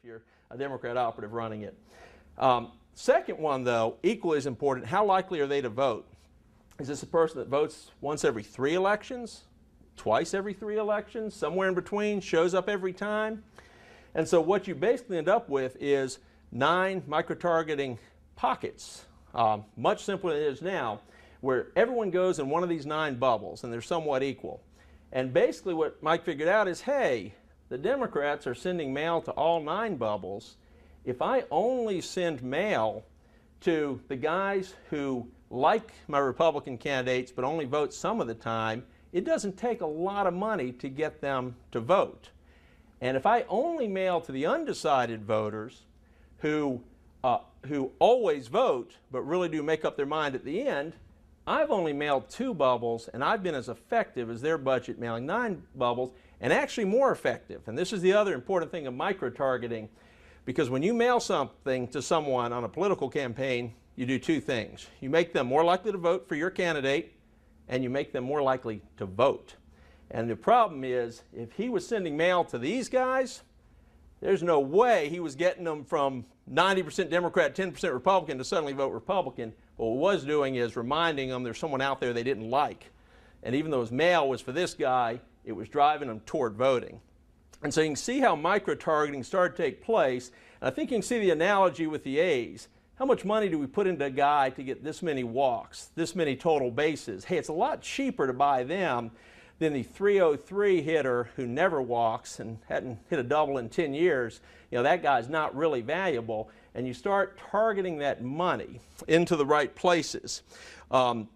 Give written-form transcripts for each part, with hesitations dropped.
if you're a Democrat operative running it. Second one, though, equally as important, how likely are they to vote? Is this a person that votes once every 3 elections, twice every 3 elections, somewhere in between, shows up every time? And so what you basically end up with is 9 micro-targeting pockets, much simpler than it is now, where everyone goes in one of these 9 bubbles, and they're somewhat equal. And basically what Mike figured out is, hey, the Democrats are sending mail to all 9 bubbles. If I only send mail to the guys who like my Republican candidates but only vote some of the time, it doesn't take a lot of money to get them to vote. And if I only mail to the undecided voters who always vote but really do make up their mind at the end, I've only mailed 2 bubbles, and I've been as effective as their budget mailing 9 bubbles, and actually more effective. And this is the other important thing of micro-targeting, because when you mail something to someone on a political campaign, you do 2 things. You make them more likely to vote for your candidate, and you make them more likely to vote. And the problem is, if he was sending mail to these guys, there's no way he was getting them from 90% Democrat, 10% Republican to suddenly vote Republican. What he was doing is reminding them there's someone out there they didn't like. And even though his mail was for this guy, it was driving them toward voting. And so you can see how micro-targeting started to take place. And I think you can see the analogy with the A's. How much money do we put into a guy to get this many walks, this many total bases? Hey, it's a lot cheaper to buy them than the 303 hitter who never walks and hadn't hit a double in 10 years. You know, that guy's not really valuable. And you start targeting that money into the right places. And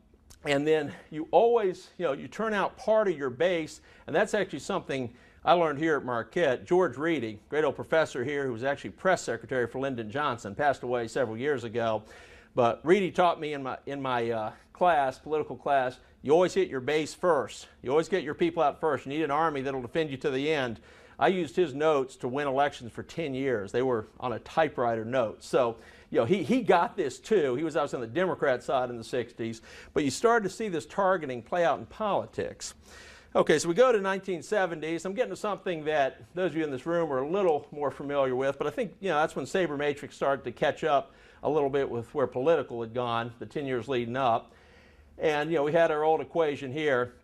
then you always, you turn out part of your base, and that's actually something I learned here at Marquette. George Reedy, great old professor here who was actually press secretary for Lyndon Johnson, passed away several years ago. But Reedy taught me in my class, political class, you always hit your base first. You always get your people out first. You need an army that'll defend you to the end. I used his notes to win elections for 10 years. They were on a typewriter note. So, he got this too. He was obviously on the Democrat side in the 60s. But you started to see this targeting play out in politics. Okay, so we go to 1970s. I'm getting to something that those of you in this room are a little more familiar with, but I think that's when sabermetrics started to catch up a little bit with where political had gone the 10 years leading up. And we had our old equation here.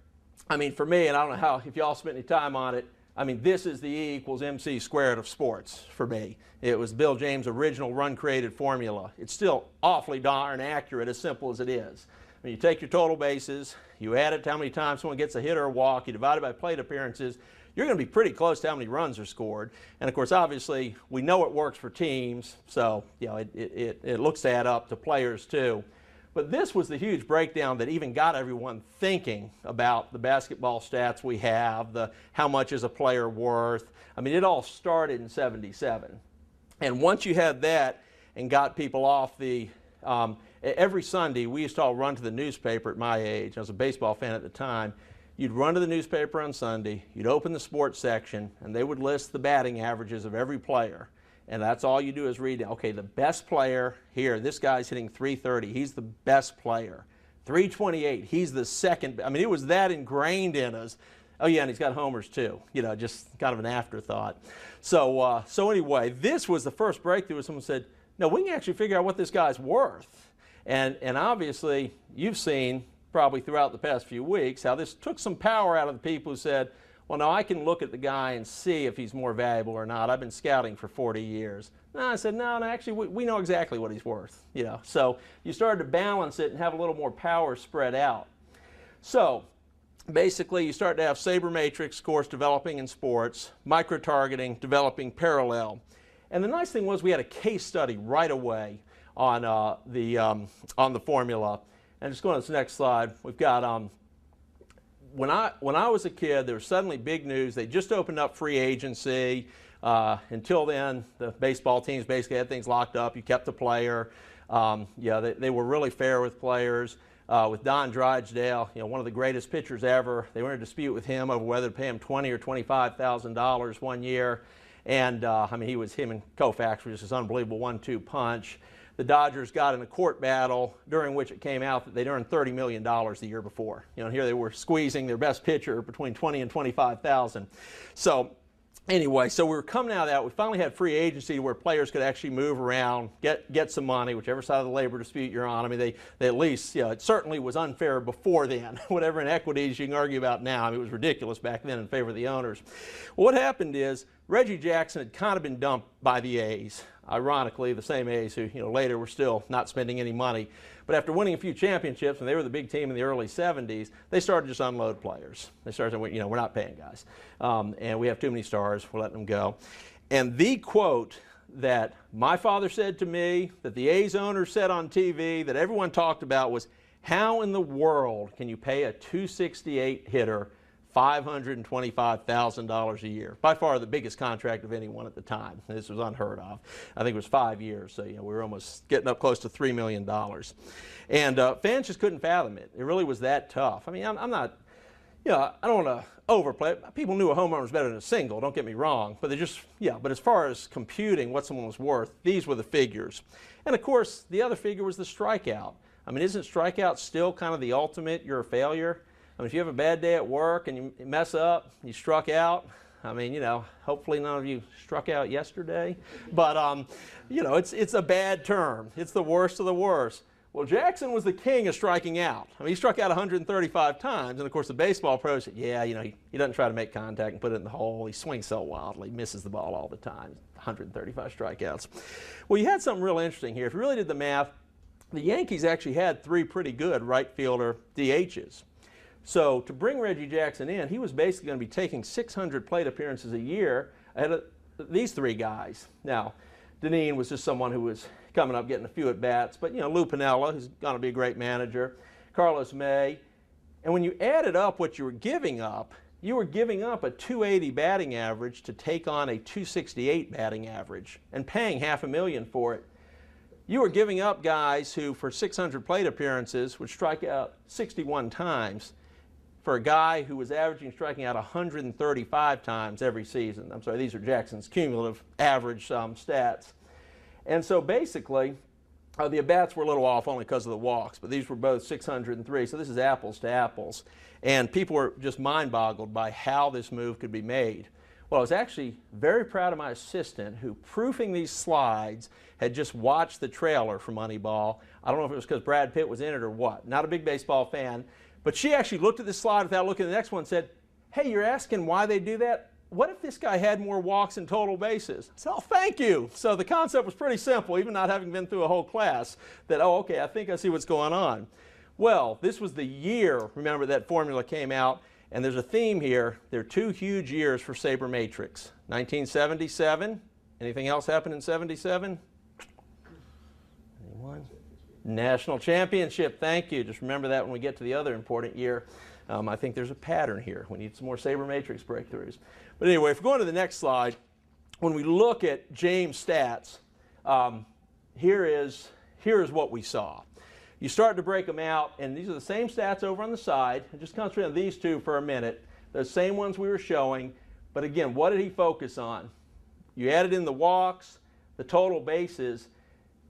I mean, for me, and I don't know if y'all spent any time on it, I mean, this is the E equals MC squared of sports for me. It was Bill James' original run-created formula. It's still awfully darn accurate, as simple as it is. When you take your total bases, you add it to how many times someone gets a hit or a walk, you divide it by plate appearances, you're going to be pretty close to how many runs are scored. And of course, obviously, we know it works for teams, so it looks to add up to players too. But this was the huge breakdown that even got everyone thinking about the basketball stats we have, how much is a player worth. I mean, it all started in '77. And once you had that and got people off every Sunday, we used to all run to the newspaper at my age. I was a baseball fan at the time. You'd run to the newspaper on Sunday, you'd open the sports section, and they would list the batting averages of every player. And that's all you do is read, okay, the best player here, this guy's hitting 330, he's the best player. 328, he's the second. I mean, it was that ingrained in us. Oh yeah, and he's got homers too, just kind of an afterthought. So anyway, this was the first breakthrough where someone said, no, we can actually figure out what this guy's worth. And obviously, you've seen probably throughout the past few weeks how this took some power out of the people who said, well, no, I can look at the guy and see if he's more valuable or not. I've been scouting for 40 years. No, I said, no, actually, we know exactly what he's worth. So you started to balance it and have a little more power spread out. So basically, you start to have sabermetrics, of course, developing in sports, micro-targeting, developing parallel. And the nice thing was we had a case study right away on the formula. And just going to this next slide, we've got when I was a kid, there was suddenly big news. They just opened up free agency. Until then, the baseball teams basically had things locked up. You kept the player. They were really fair with players. With Don Drysdale, one of the greatest pitchers ever, they were in a dispute with him over whether to pay him $20,000 or $25,000 one year. And I mean, him and Koufax were just this unbelievable 1-2 punch. The Dodgers got in a court battle during which it came out that they'd earned $30 million the year before. Here they were squeezing their best pitcher between $20,000 and $25,000. So anyway, so we were coming out of that. We finally had free agency where players could actually move around, get some money, whichever side of the labor dispute you're on. I mean, they at least, it certainly was unfair before then. Whatever inequities you can argue about now, I mean, it was ridiculous back then in favor of the owners. Well, what happened is Reggie Jackson had kind of been dumped by the A's. Ironically, the same A's who, later were still not spending any money. But after winning a few championships, and they were the big team in the early 70s, they started to just unload players. They started saying, we're not paying guys. And we have too many stars, we're letting them go. And the quote that my father said to me, that the A's owner said on TV, that everyone talked about was, how in the world can you pay a .268 hitter $525,000 a year? By far the biggest contract of anyone at the time. This was unheard of. I think it was 5 years, so we were almost getting up close to $3 million. And fans just couldn't fathom it. It really was that tough. I mean, I'm not, I don't want to overplay it. People knew a home run was better than a single, don't get me wrong. But they just, but as far as computing what someone was worth, these were the figures. And of course, the other figure was the strikeout. I mean, isn't strikeout still kind of the ultimate, you're a failure? I mean, if you have a bad day at work and you mess up, you struck out, I mean, hopefully none of you struck out yesterday, but, it's a bad term. It's the worst of the worst. Well, Jackson was the king of striking out. I mean, he struck out 135 times, and of course the baseball pros said, he doesn't try to make contact and put it in the hole. He swings so wildly, misses the ball all the time, 135 strikeouts. Well, you had something real interesting here. If you really did the math, the Yankees actually had 3 pretty good right fielder DHs. So to bring Reggie Jackson in, he was basically going to be taking 600 plate appearances a year ahead of these 3 guys. Now, Dineen was just someone who was coming up, getting a few at-bats, but Lou Piniella, who's going to be a great manager, Carlos May, and when you added up what you were giving up a .280 batting average to take on a .268 batting average and paying $500,000 for it. You were giving up guys who, for 600 plate appearances, would strike out 61 times. For a guy who was averaging striking out 135 times every season. I'm sorry, these are Jackson's cumulative average stats. And so basically, the at-bats were a little off only because of the walks, but these were both 603, so this is apples to apples. And people were just mind-boggled by how this move could be made. Well, I was actually very proud of my assistant who, proofing these slides, had just watched the trailer for Moneyball. I don't know if it was because Brad Pitt was in it or what. Not a big baseball fan. But she actually looked at this slide without looking at the next one and said, hey, you're asking why they do that? What if this guy had more walks and total bases? I said, oh, thank you. So the concept was pretty simple, even not having been through a whole class, that, oh, okay, I think I see what's going on. Well, this was the year, remember, that formula came out, and there's a theme here. There are 2 huge years for sabermetrics. 1977. Anything else happened in 77? Anyone? National championship, thank you. Just remember that when we get to the other important year. I think there's a pattern here. We need some more sabermetrics breakthroughs. But anyway, if we go on to the next slide, when we look at James' stats, here is what we saw. You start to break them out, and these are the same stats over on the side. And just concentrate on these 2 for a minute. The same ones we were showing. But again, what did he focus on? You added in the walks, the total bases.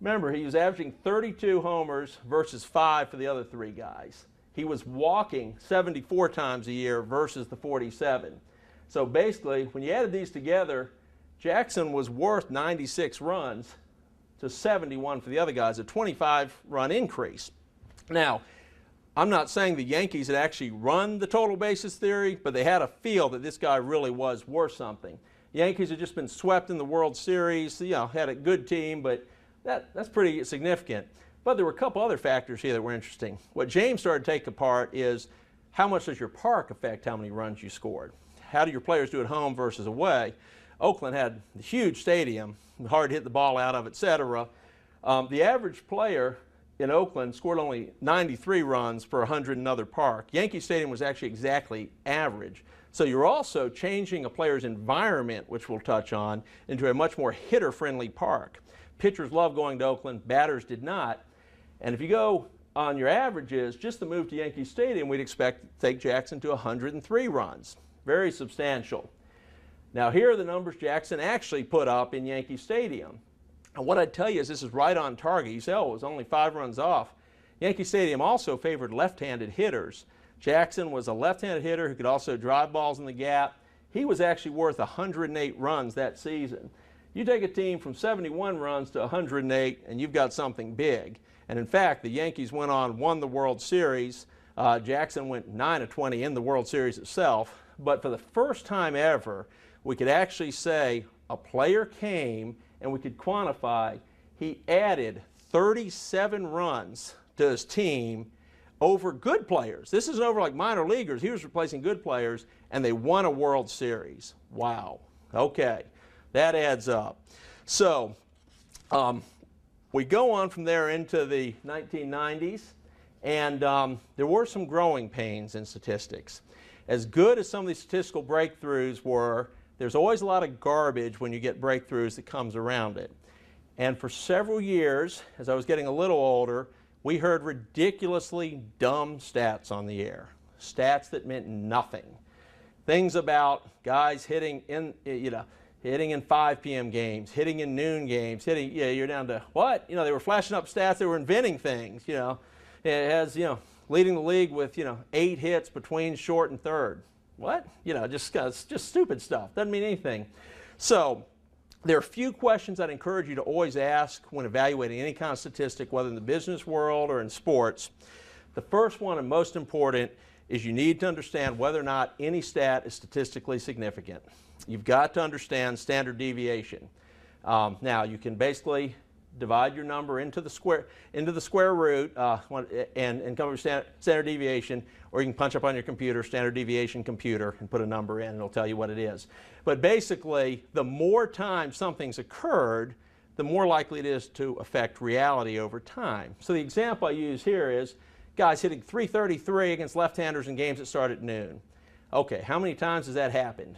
Remember, he was averaging 32 homers versus 5 for the other 3 guys. He was walking 74 times a year versus the 47. So basically, when you added these together, Jackson was worth 96 runs to 71 for the other guys, a 25-run increase. Now, I'm not saying the Yankees had actually run the total bases theory, but they had a feel that this guy really was worth something. The Yankees had just been swept in the World Series, had a good team, but that's pretty significant. But there were a couple other factors here that were interesting. What James started to take apart is how much does your park affect how many runs you scored? How do your players do at home versus away? Oakland had a huge stadium, hard to hit the ball out of, etc. The average player in Oakland scored only 93 runs per 100 in another park. Yankee Stadium was actually exactly average. So you're also changing a player's environment, which we'll touch on, into a much more hitter-friendly park. Pitchers love going to Oakland, batters did not. And if you go on your averages, just the move to Yankee Stadium, we'd expect to take Jackson to 103 runs. Very substantial. Now here are the numbers Jackson actually put up in Yankee Stadium. And what I'd tell you is this is right on target. You say, oh, it was only 5 runs off. Yankee Stadium also favored left-handed hitters. Jackson was a left-handed hitter who could also drive balls in the gap. he was actually worth 108 runs that season. You take a team from 71 runs to 108 and you've got something big. And in fact, the Yankees went on, won the World Series. Jackson went 9-20 in the World Series itself. But for the first time ever, we could actually say a player came and we could quantify he added 37 runs to his team over good players. This isn't over like minor leaguers. He was replacing good players, and they won a World Series. Wow. Okay, that adds up. So we go on from there into the 1990s, and there were some growing pains in statistics. As good as some of these statistical breakthroughs were, there's always a lot of garbage when you get breakthroughs that comes around it. And for several years, as I was getting a little older, we heard ridiculously dumb stats on the air. Stats that meant nothing. Things about guys hitting in, hitting in 5 p.m. games, hitting in noon games, you're down to what? They were flashing up stats, they were inventing things, It has, leading the league with, 8 hits between short and third. What? Just stupid stuff. Doesn't mean anything. So there are a few questions I'd encourage you to always ask when evaluating any kind of statistic, whether in the business world or in sports. The first one, and most important, is you need to understand whether or not any stat is statistically significant. You've got to understand standard deviation. Now, you can basically divide your number into the square root and come up with standard deviation, or you can punch up on your computer standard deviation computer and put a number in and it'll tell you what it is. But basically, the more times something's occurred, the more likely it is to affect reality over time. So the example I use here is guys hitting .333 against left-handers in games that start at noon. Okay, how many times has that happened?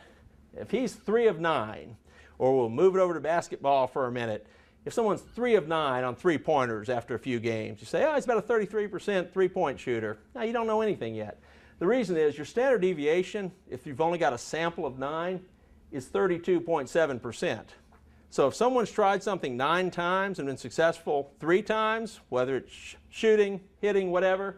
If he's 3 of 9, or we'll move it over to basketball for a minute, if someone's 3 of 9 on 3-pointers after a few games, you say, oh, he's about a 33% three-point shooter. Now, you don't know anything yet. The reason is your standard deviation, if you've only got a sample of 9, is 32.7%. So if someone's tried something 9 times and been successful 3 times, whether it's shooting, hitting, whatever,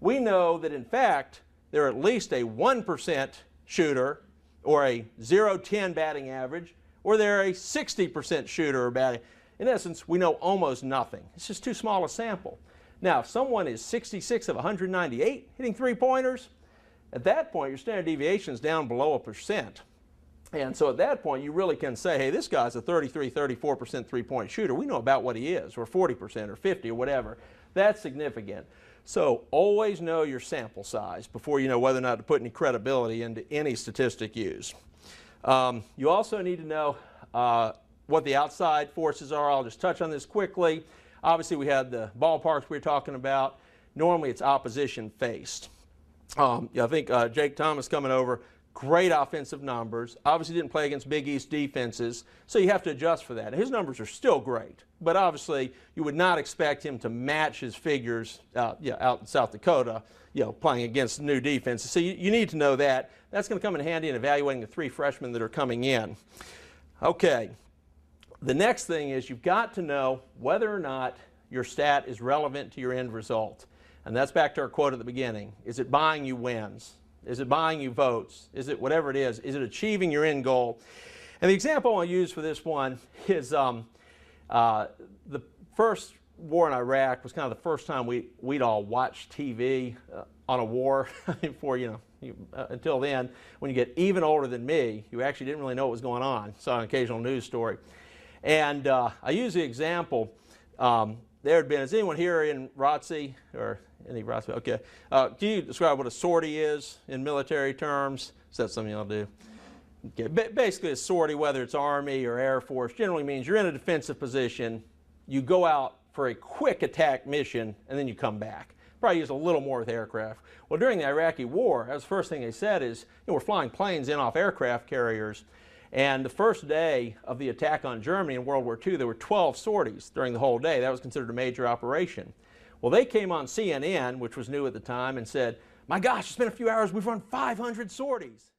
we know that in fact they're at least a 1% shooter or a 0-10 batting average, or they're a 60% shooter or batting. In essence, we know almost nothing. It's just too small a sample. Now, if someone is 66 of 198 hitting 3-pointers, at that point your standard deviation is down below 1%. And so at that point you really can say, hey, this guy's a 33, 34% 3-point shooter. We know about what he is, or 40% or 50 or whatever. That's significant. So always know your sample size before you know whether or not to put any credibility into any statistic used. You also need to know what the outside forces are. I'll just touch on this quickly. Obviously, we had the ballparks we were talking about. Normally, it's opposition faced. I think Jake Thomas coming over, great offensive numbers. Obviously, didn't play against Big East defenses, so you have to adjust for that. His numbers are still great, but obviously, you would not expect him to match his figures out in South Dakota, playing against new defenses. So you need to know that. That's going to come in handy in evaluating the 3 freshmen that are coming in. Okay. The next thing is you've got to know whether or not your stat is relevant to your end result. And that's back to our quote at the beginning. Is it buying you wins? Is it buying you votes? Is it whatever it is? Is it achieving your end goal? And the example I'll use for this one is the first war in Iraq was kind of the first time we'd all watched TV on a war. Before, until then, when you get even older than me, you actually didn't really know what was going on. Saw an occasional news story. And I use the example, there had been, is anyone here in ROTC, or any ROTC? Okay. Can you describe what a sortie is in military terms? Is that something y'all do? Okay. Basically, a sortie, whether it's Army or Air Force, generally means you're in a defensive position, you go out for a quick attack mission, and then you come back. Probably use a little more with aircraft. Well, during the Iraqi war, that was the first thing they said is, we're flying planes in off aircraft carriers. And the first day of the attack on Germany in World War II, there were 12 sorties during the whole day. That was considered a major operation. Well, they came on CNN, which was new at the time, and said, my gosh, it's been a few hours, we've run 500 sorties.